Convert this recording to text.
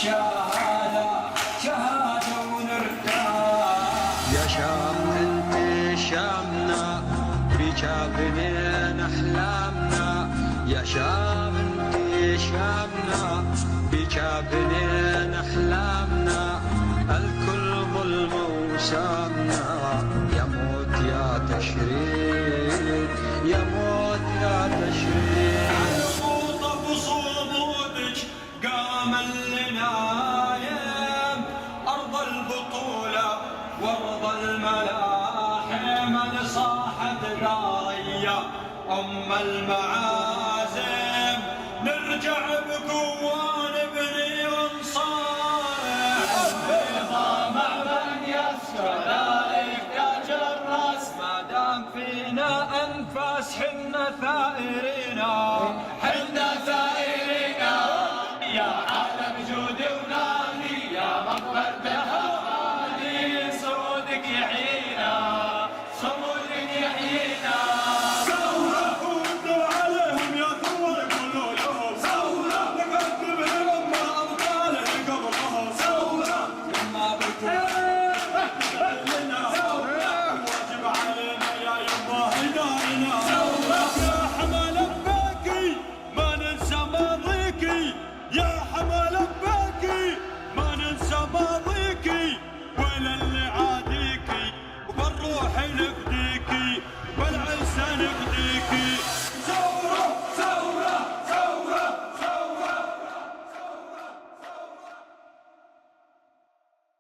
شهادة ونرتاح. يا شام انت شامنا بجابلين احلامنا، يا شام انت شامنا بجابلين احلامنا، الكل ظلم وسامنا، يموت يا تشريد يموت يا تشريد. على خطب صمودك قام النايم، أرض البطولة وارض الملاحم، لصاحت ذارية أم المعازم، نرجع بقوة نبني ونصارع. النظام من يسكر لا يحتاج الراس، ما دام فينا أنفاس حنا ثائرين، حنا ثائرين يا عالم جودي وناس.